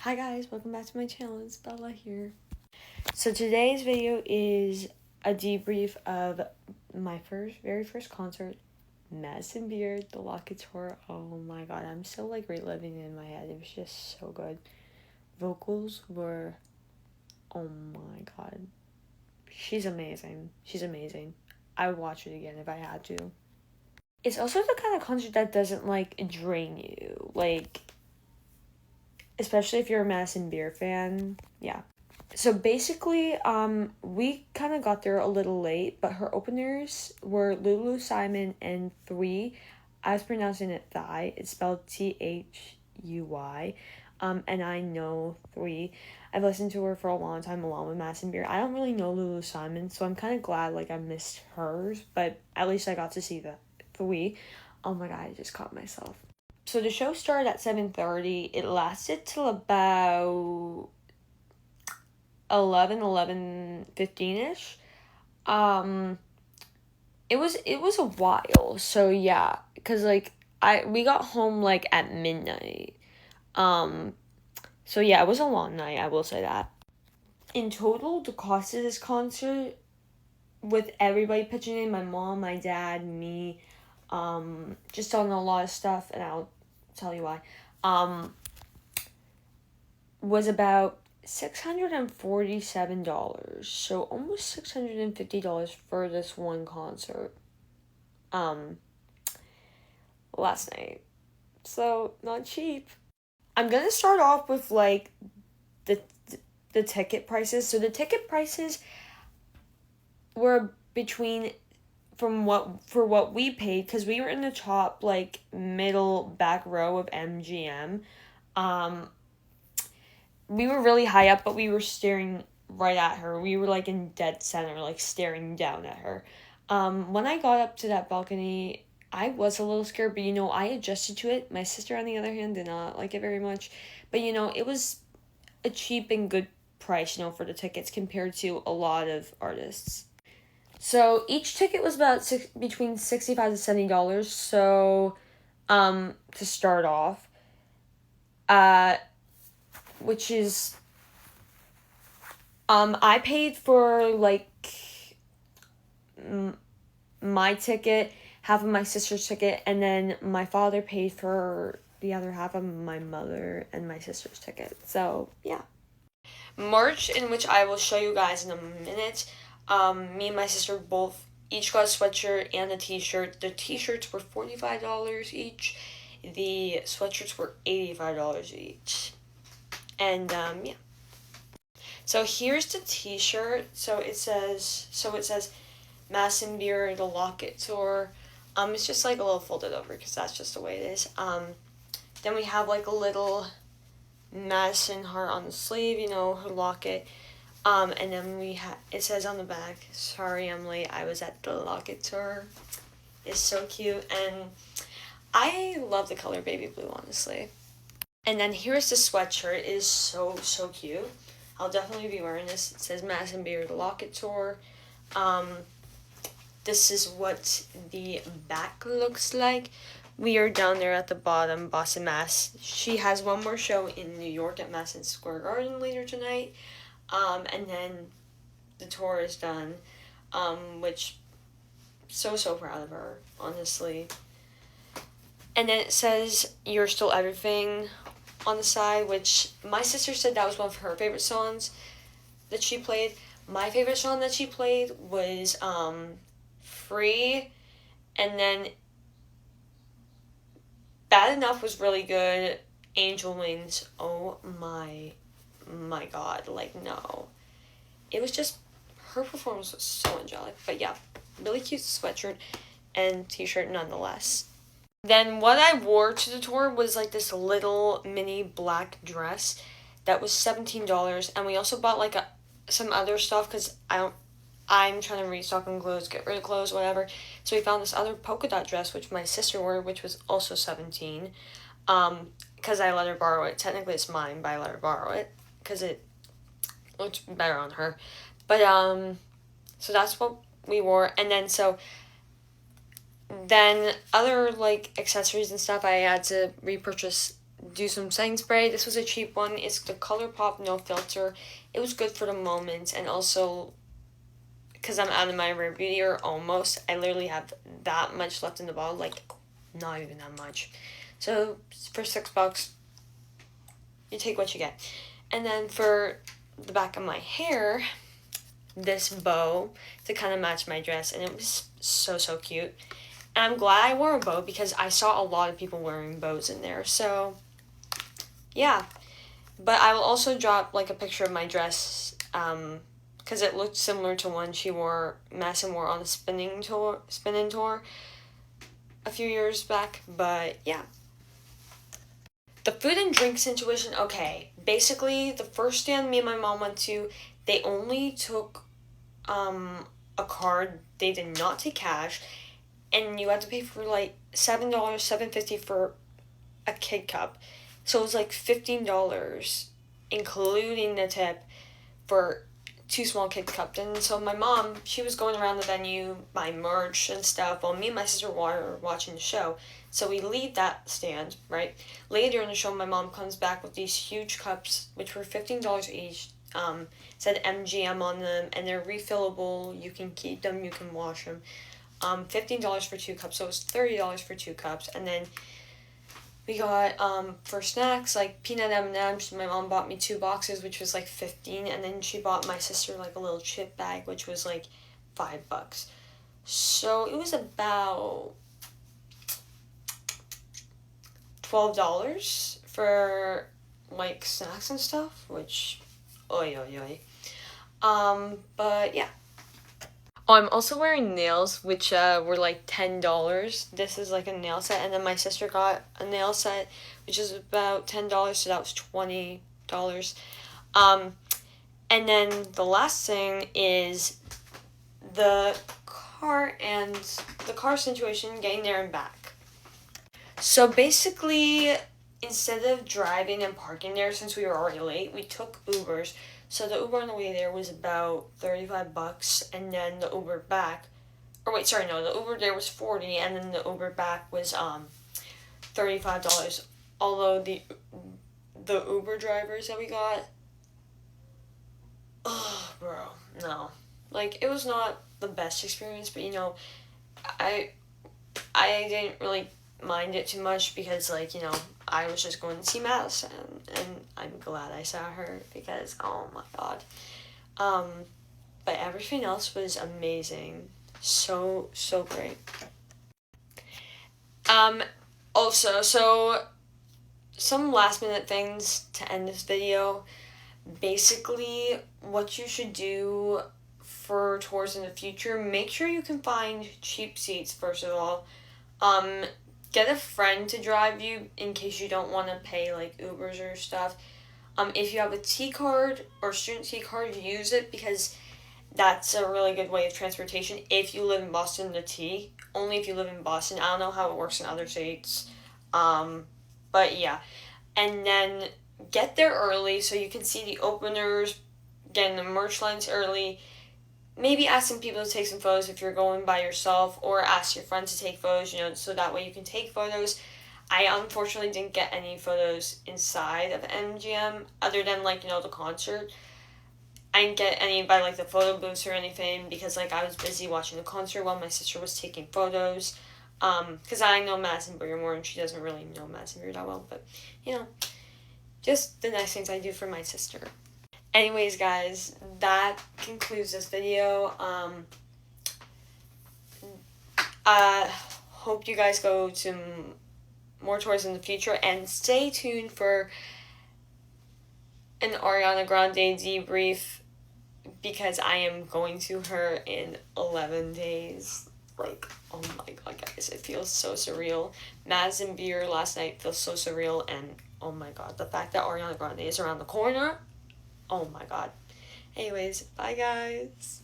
Hi guys, welcome back to my channel. It's Bella here. So today's video is a debrief of my very first concert, Madison Beer, the Locket Tour. Oh my god, I'm still reliving it in my head. It was just so good. Vocals were, oh my god. She's amazing. She's amazing. I would watch it again if I had to. It's also the kind of concert that doesn't drain you. Especially if you're a Madison Beer fan. Yeah. So basically, we kind of got there a little late, but her openers were Lulu Simon and Three. I was pronouncing it Thigh. It's spelled Thui. And I know Three. I've listened to her for a long time along with Madison Beer. I don't really know Lulu Simon, so I'm kind of glad I missed hers, but at least I got to see the Three. Oh my god, I just caught myself. So the show started at 7:30. It lasted till about 11:15ish. It was a while. So yeah, cuz we got home at midnight. So yeah, it was a long night, I will say that. In total, the cost of this concert, with everybody pitching in, my mom, my dad, me, just on a lot of stuff, and I'll tell you why, was about $647, so almost $650 for this one concert, last night. So, not cheap. I'm gonna start off with, the ticket prices. So, the ticket prices were between, for what we paid, because we were in the top, middle back row of MGM. We were really high up, but we were staring right at her. We were in dead center, staring down at her. When I got up to that balcony, I was a little scared, but I adjusted to it. My sister, on the other hand, did not like it very much. But it was a cheap and good price, for the tickets compared to a lot of artists. So each ticket was about between $65 to $70. So, to start off, which is, I paid for my ticket, half of my sister's ticket, and then my father paid for the other half of my mother and my sister's ticket. So yeah. Merch, in which I will show you guys in a minute. Me and my sister each got a sweatshirt and a t-shirt. The t-shirts were $45 each. The sweatshirts were $85 each. And yeah. So here's the t-shirt. So it says Madison Beer, the Locket Tour. It's just a little folded over because that's just the way it is. Then we have a little Madison heart on the sleeve, her locket. And then it says on the back, sorry I'm late, I was at the Locket Tour. It's so cute, and I love the color baby blue, honestly. And then here's the sweatshirt. It is so, so cute. I'll definitely be wearing this. It says Madison Beer, the Locket Tour. This is what the back looks like. We are down there at the bottom, Boston, Mass. She has one more show in New York at Madison Square Garden later tonight. And then the tour is done, which, so proud of her, honestly. And then it says, You're Still Everything on the side, which my sister said that was one of her favorite songs that she played. My favorite song that she played was, Free, and then Bad Enough was really good. Angel Wings, oh my god, no. It was just, her performance was so angelic. But yeah, really cute sweatshirt and t-shirt nonetheless. Then what I wore to the tour was this little mini black dress that was $17, and we also bought some other stuff because I'm trying to restock on clothes, get rid of clothes, whatever. So we found this other polka dot dress, which my sister wore, which was also $17. Because I let her borrow it. Technically it's mine, but I let her borrow it because it looked better on her. But so that's what we wore. And then other accessories and stuff, I had to repurchase do some setting spray. This was a cheap one. It's the ColourPop No Filter. It was good for the moment, and also because I'm out of my Rare Beauty, or almost, I literally have that much left in the bottle, like not even that much. So for $6, you take what you get. And then for the back of my hair, this bow to kind of match my dress, and it was so cute. And I'm glad I wore a bow because I saw a lot of people wearing bows in there. So yeah, but I will also drop like a picture of my dress because it looked similar to one Madison wore on a spinning tour a few years back. But yeah, the food and drink situation. Okay, basically the first stand me and my mom went to, they only took a card. They did not take cash, and you had to pay for like $7.50 for a kid cup. So it was like $15, including the tip, for 2 small kid cups. And so my mom, she was going around the venue buying merch and stuff, while me and my sister were watching the show. So we leave that stand, right? Later in the show, my mom comes back with these huge cups, which were $15 each. Said MGM on them, and they're refillable. You can keep them, you can wash them. $15 for 2 cups, so it was $30 for 2 cups. And then we got for snacks like peanut M&Ms. My mom bought me 2 boxes, which was like $15, and then she bought my sister like a little chip bag, which was like $5. So it was about $12 for like snacks and stuff, which oy. But yeah. Oh, I'm also wearing nails, which were like $10. This is like a nail set, and then my sister got a nail set, which is about $10, so that was $20. And then the last thing is the car situation, getting there and back. So basically, instead of driving and parking there, since we were already late, we took Ubers. So the Uber on the way there was about $35, and then the Uber back, the Uber there was $40, and then the Uber back was $35. Although the Uber drivers that we got, oh bro, no, like it was not the best experience, but I didn't really mind it too much because I was just going to see Madison, and I'm glad I saw her because oh my god. But everything else was amazing. So great. Also, so some last minute things to end this video. Basically, what you should do for tours in the future, make sure you can find cheap seats first of all. Get a friend to drive you in case you don't want to pay like Ubers or stuff. If you have a T card or student T card, use it because that's a really good way of transportation. If you live in Boston, the T. Only if you live in Boston. I don't know how it works in other states. But yeah. And then get there early so you can see the openers, get in the merch lines early. Maybe ask some people to take some photos if you're going by yourself, or ask your friend to take photos, so that way you can take photos. I unfortunately didn't get any photos inside of MGM other than the concert. I didn't get any by the photo booths or anything because I was busy watching the concert while my sister was taking photos. Because I know Madison Beer more and she doesn't really know Madison Beer that well, but just the nice things I do for my sister. Anyways, guys, that concludes this video. Hope you guys go to more tours in the future, and stay tuned for an Ariana Grande debrief because I am going to her in 11 days. Oh my god, guys, it feels so surreal. Madison Beer last night feels so surreal, and oh my god, the fact that Ariana Grande is around the corner. Oh my god. Anyways, bye guys.